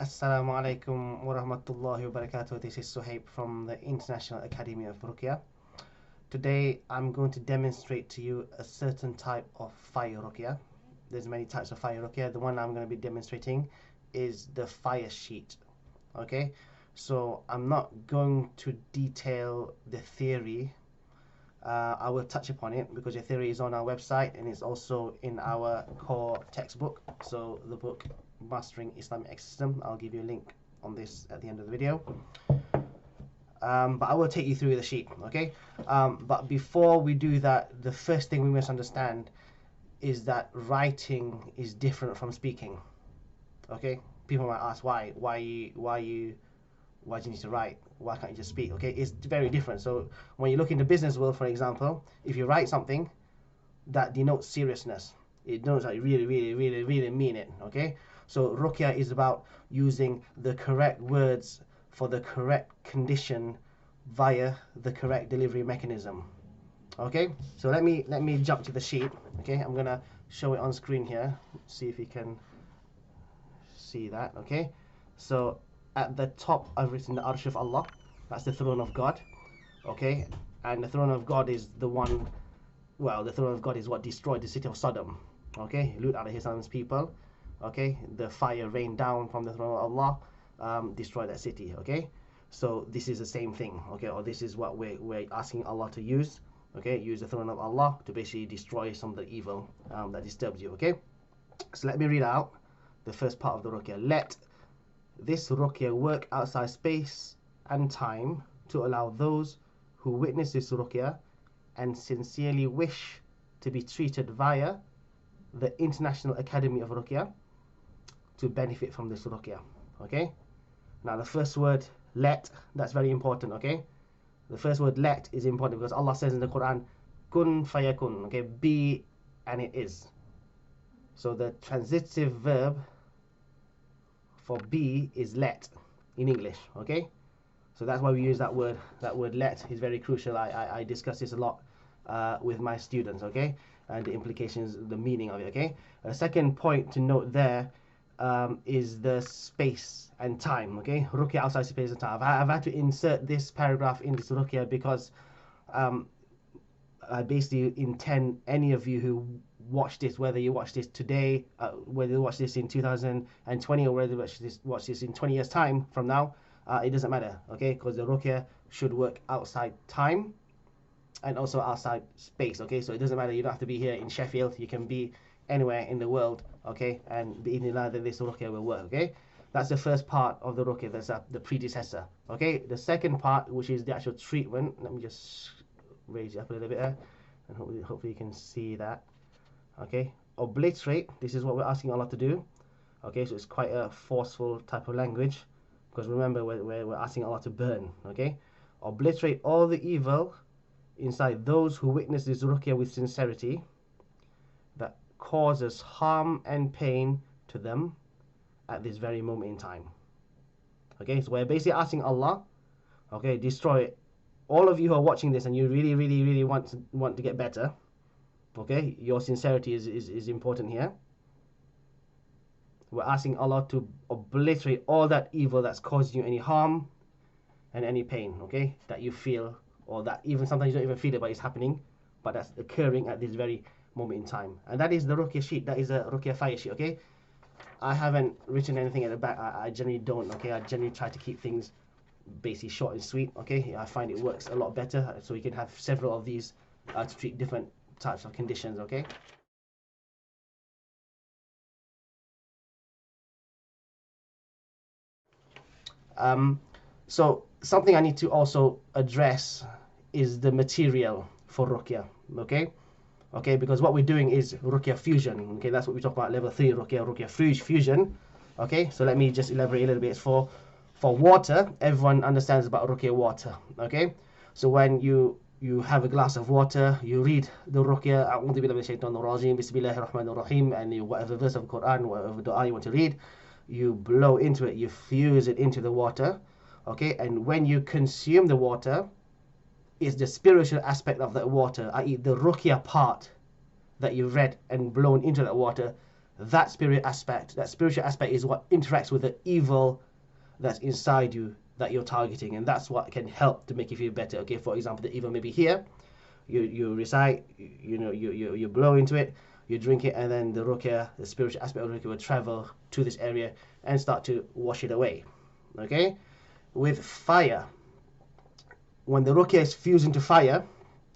Assalamu alaikum wa rahmatullahi wa barakatuh. This is Suhaib from the International Academy of Ruqyah. Today I'm going to demonstrate to you a certain type of fire ruqyah. There's many types of fire ruqyah. The one I'm going to be demonstrating is the Firesheet. Okay, so I'm not going to detail the theory. I will touch upon it because the theory is on our website and it's also in our core textbook. So the book Mastering Islamic Exorcism, I'll give you a link on this at the end of the video. But I will take you through the sheet, okay? But before we do that, the first thing we must understand is that writing is different from speaking, okay? People might ask why do you need to write? Why can't you just speak? Okay, it's very different. So when you look in the business world, for example, if you write something, that denotes seriousness. It denotes that you really mean it. Okay, so ruqyah is about using the correct words for the correct condition via the correct delivery mechanism. Okay, so let me jump to the sheet. Okay, I'm gonna show it on screen here. See if you can see that. Okay, so at the top I've written the Arsh of Allah. That's the throne of God. Okay, and the throne of God is the one, well, the throne of God is what destroyed the city of Sodom. Okay, Lut alayhi salam's people. Okay, the fire rained down from the throne of Allah, destroyed that city. Okay, so this is the same thing. Okay, or this is what we're asking Allah to use. Okay, use the throne of Allah to basically destroy some of the evil that disturbs you. Okay, so let me read out the first part of the ruqyah. Let this ruqyah work outside space and time to allow those who witness this ruqyah and sincerely wish to be treated via the International Academy of Ruqyah to benefit from this ruqyah. Okay, now the first word let, that's very important. Okay, the first word let is important because Allah says in the Quran, kun fayakun. Okay, be and it is. So the transitive verb for be is let in English. Okay, so that's why we use that word. That word let is very crucial. I discuss this a lot with my students. Okay, and the implications, the meaning of it. Okay, a second point to note there is the space and time. Okay, ruqyah outside space and time. I've had to insert this paragraph in this ruqyah because I basically intend any of you who watch this, whether you watch this today, whether you watch this in 2020 or whether you watch this in 20 years time from now, it doesn't matter. Okay, because the ruqyah should work outside time and also outside space. Okay, so it doesn't matter. You don't have to be here in Sheffield. You can be anywhere in the world. Okay, and be in that this ruqyah will work. Okay, that's the first part of the ruqyah. That's the predecessor. Okay, the second part, which is the actual treatment. Let me just raise it up a little bit there, and hopefully you can see that. Okay, obliterate. This is what we're asking Allah to do. Okay, so it's quite a forceful type of language because remember we're asking Allah to burn. Okay, obliterate all the evil inside those who witness this ruqyah with sincerity that causes harm and pain to them at this very moment in time. Okay, so we're basically asking Allah, okay, destroy all of you who are watching this and you really want to get better. Okay, your sincerity is important here. We're asking Allah to obliterate all that evil that's causing you any harm and any pain, okay, that you feel, or that even sometimes you don't even feel it, but it's happening, but that's occurring at this very moment in time. And that is the ruqyah sheet. That is a ruqyah fire sheet. Okay, I haven't written anything at the back. I generally don't. Okay, I generally try to keep things basically short and sweet. Okay, I find it works a lot better, so we can have several of these to treat different types of conditions. Okay. So something I need to also address is the material for ruqyah. Okay, because what we're doing is ruqyah fusion. Okay, that's what we talk about level 3 ruqyah fusion. Okay, so let me just elaborate a little bit. For water, everyone understands about ruqyah water. Okay, so when you have a glass of water, you read the ruqyah, a'udhu billahi minash shaitanir rajim, bismillahir rahmanir rahim, and whatever verse of Quran, whatever dua you want to read, you blow into it, you fuse it into the water. Okay, and when you consume the water, it's the spiritual aspect of that water, i.e. the ruqyah part that you read and blown into that water, that spiritual aspect is what interacts with the evil that's inside you that you're targeting, and that's what can help to make you feel better. Okay, for example, the evil maybe here, you recite, you blow into it, you drink it, and then the ruqyah, the spiritual aspect of the ruqyah, will travel to this area and start to wash it away. Okay, with fire, when the ruqyah is fused into fire,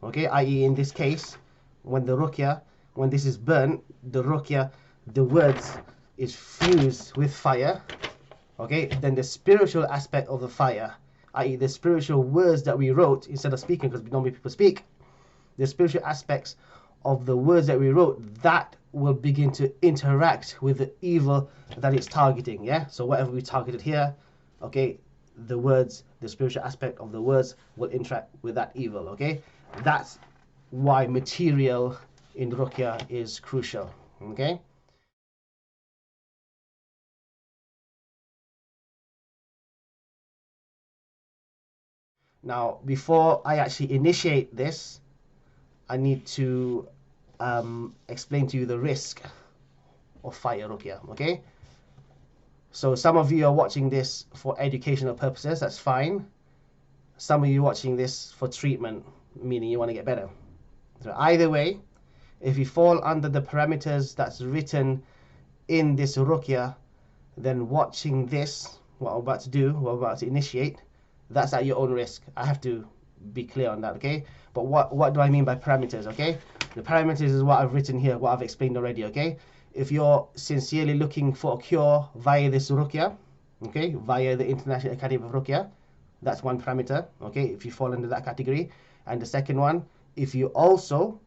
okay, i.e. in this case, when this is burnt, the ruqyah, the words is fused with fire, okay, then the spiritual aspect of the fire, i.e. the spiritual words that we wrote instead of speaking, because normally people speak, the spiritual aspects of the words that we wrote, that will begin to interact with the evil that it's targeting. Yeah, so whatever we targeted here, okay, the words, the spiritual aspect of the words will interact with that evil. Okay, that's why material in ruqyah is crucial. Okay. Now, before I actually initiate this, I need to explain to you the risk of fire ruqyah. Okay, so some of you are watching this for educational purposes, that's fine. Some of you watching this for treatment, meaning you want to get better. So either way, if you fall under the parameters that's written in this ruqyah, then watching this, what I'm about to do, what I'm about to initiate, that's at your own risk. I have to be clear on that, okay? But what do I mean by parameters, okay? The parameters is what I've written here, what I've explained already, okay? If you're sincerely looking for a cure via this ruqyah, okay, via the International Academy of Ruqyah, that's one parameter, okay, if you fall under that category. And the second one, if you also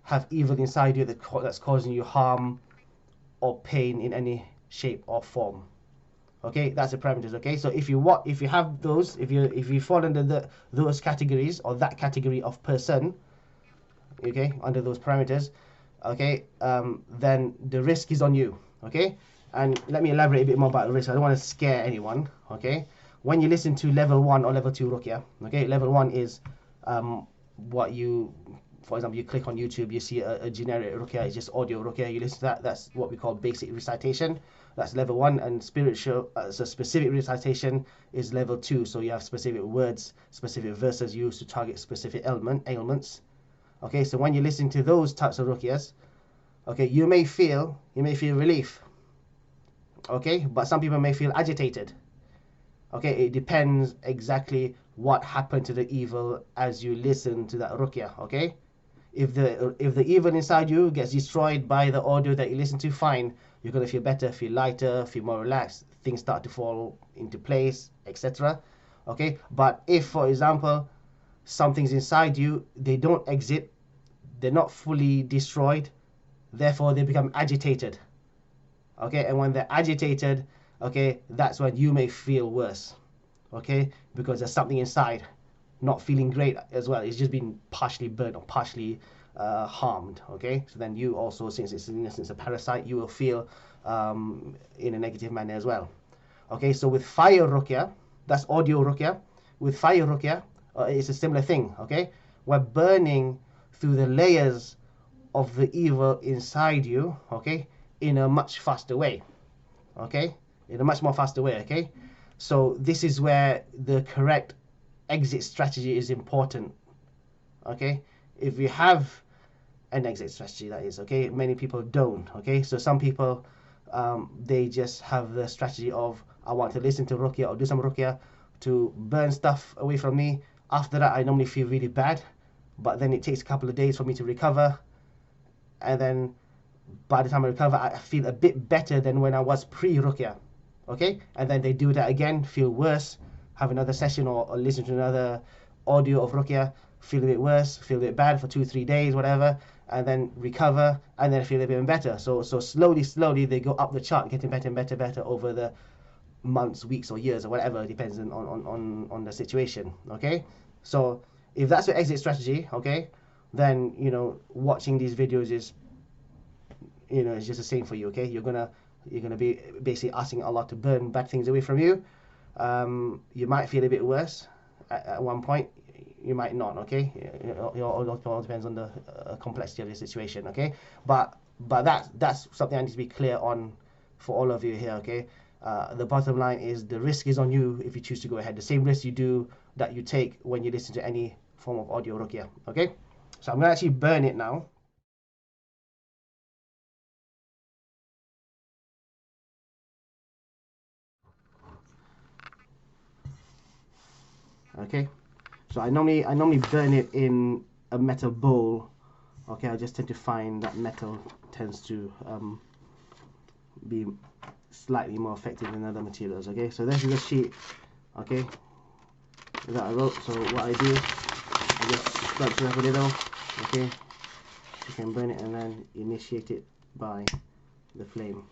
have evil inside you that's causing you harm or pain in any shape or form. Okay, that's the parameters. Okay, so if you have those, if you fall under those categories, or that category of person, okay, under those parameters, okay, then the risk is on you. Okay, and let me elaborate a bit more about the risk. I don't want to scare anyone. Okay, when you listen to level 1 or level 2 ruqyah, okay, level 1 is what you, for example, you click on YouTube, you see a generic ruqyah, it's just audio ruqyah, you listen to that, that's what we call basic recitation. That's level 1, and spiritual, so specific recitation is level 2. So you have specific words, specific verses used to target specific ailments. Okay, so when you listen to those types of ruqyahs, okay, you may feel relief. Okay, but some people may feel agitated. Okay, it depends exactly what happened to the evil as you listen to that ruqyah. Okay, if the evil inside you gets destroyed by the audio that you listen to, fine, you're going to feel better, feel lighter, feel more relaxed, things start to fall into place, etc. Okay, but if, for example, something's inside you, they don't exit, they're not fully destroyed, therefore they become agitated. Okay, and when they're agitated, okay, that's when you may feel worse. Okay, because there's something inside not feeling great as well. It's just been partially burnt or partially harmed. Okay, so then you also, since it's in essence a parasite, you will feel in a negative manner as well. Okay, so with fire ruqyah, that's audio ruqyah. With fire ruqyah, it's a similar thing. Okay, we're burning through the layers of the evil inside you. Okay, in a much faster way. Okay, in a much more faster way. Okay, so this is where the correct exit strategy is important. Okay, if you have an exit strategy, that is, okay, many people don't. Okay, so some people they just have the strategy of, I want to listen to ruqyah or do some ruqyah to burn stuff away from me. After that, I normally feel really bad, but then it takes a couple of days for me to recover, and then by the time I recover, I feel a bit better than when I was pre-ruqyah. Okay, and then they do that again, feel worse, have another session or listen to another audio of ruqyah, feel a bit worse, feel a bit bad for 2-3 days, whatever, and then recover, and then feel a bit better. So slowly they go up the chart, getting better and better over the months, weeks, or years, or whatever, depends on the situation. Okay, so if that's your exit strategy, okay, then watching these videos is it's just the same for you. Okay, you're gonna be basically asking Allah to burn bad things away from you. You might feel a bit worse at one point, you might not. Okay, it all depends on the complexity of the situation. Okay, but But that's something I need to be clear on for all of you here, okay? The bottom line is the risk is on you if you choose to go ahead. The same risk that you take when you listen to any form of audio ruqyah, okay? So I'm gonna actually burn it now. Okay, so I normally burn it in a metal bowl. Okay, I just tend to find that metal tends to be slightly more effective than other materials. Okay, so this is a sheet, okay, that I wrote. So what I do, I just scratch it up a little. Okay, you can burn it and then initiate it by the flame.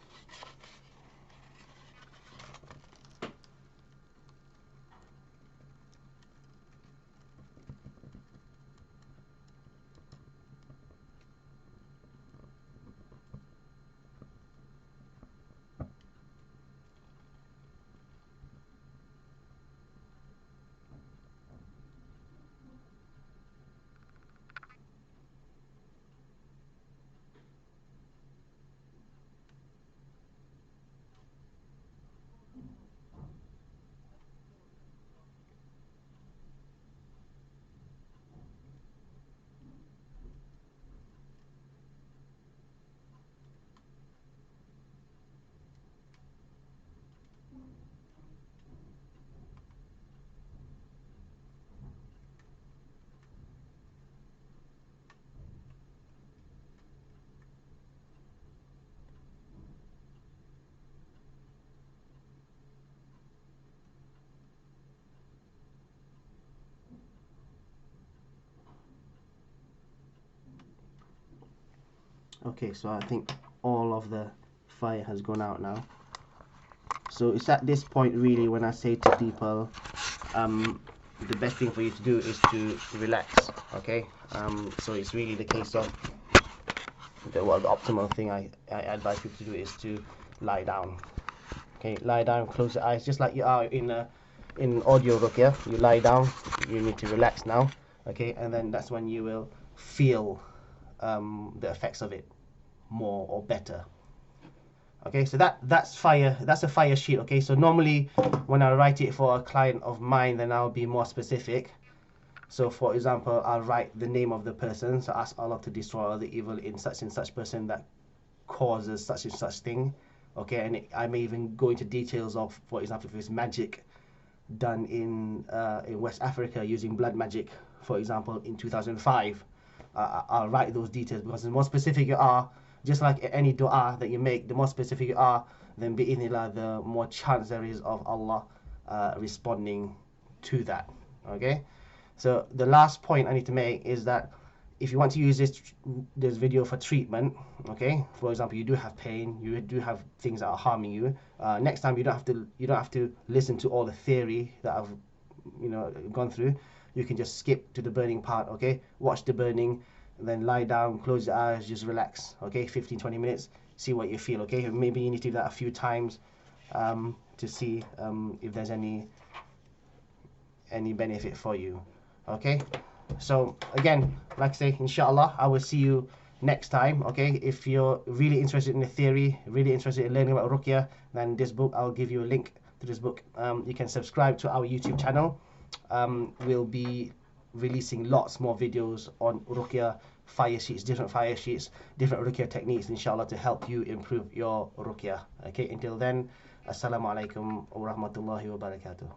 Okay, so I think all of the fire has gone out now. So it's at this point really when I say to people, the best thing for you to do is to relax. Okay, so it's really the case of the optimal thing I advise people to do is to lie down. Okay, lie down, close your eyes, just like you are in audio ruqyah. You lie down, you need to relax now. Okay, and then that's when you will feel the effects of it more or better. Okay, so that's a fire sheet. Okay, so normally when I write it for a client of mine, then I'll be more specific. So for example, I'll write the name of the person, so ask Allah to destroy all the evil in such and such person that causes such and such thing. Okay, and I may even go into details of, for example, if it's magic done in West Africa using blood magic, for example, in 2005. I'll write those details, because the more specific you are, just like any dua that you make, the more specific you are, then bi'idhnillah, the more chance there is of Allah responding to that. Okay, so the last point I need to make is that if you want to use this video for treatment, okay, for example, you do have pain, you do have things that are harming you, next time you don't have to listen to all the theory that I've gone through. You can just skip to the burning part. Okay, watch the burning, and then lie down, close your eyes, just relax. Okay, 15-20 minutes, see what you feel. Okay, maybe you need to do that a few times to see if there's any benefit for you. Okay, so again, like I say, inshallah, I will see you next time. Okay, if you're really interested in the theory, really interested in learning about ruqyah, then this book, I'll give you a link to this book. You can subscribe to our YouTube channel. We'll be releasing lots more videos on ruqyah, fire sheets, different different ruqyah techniques, inshallah, to help you improve your ruqyah. Okay, until then, assalamu alaikum wa rahmatullahi wa barakatuh.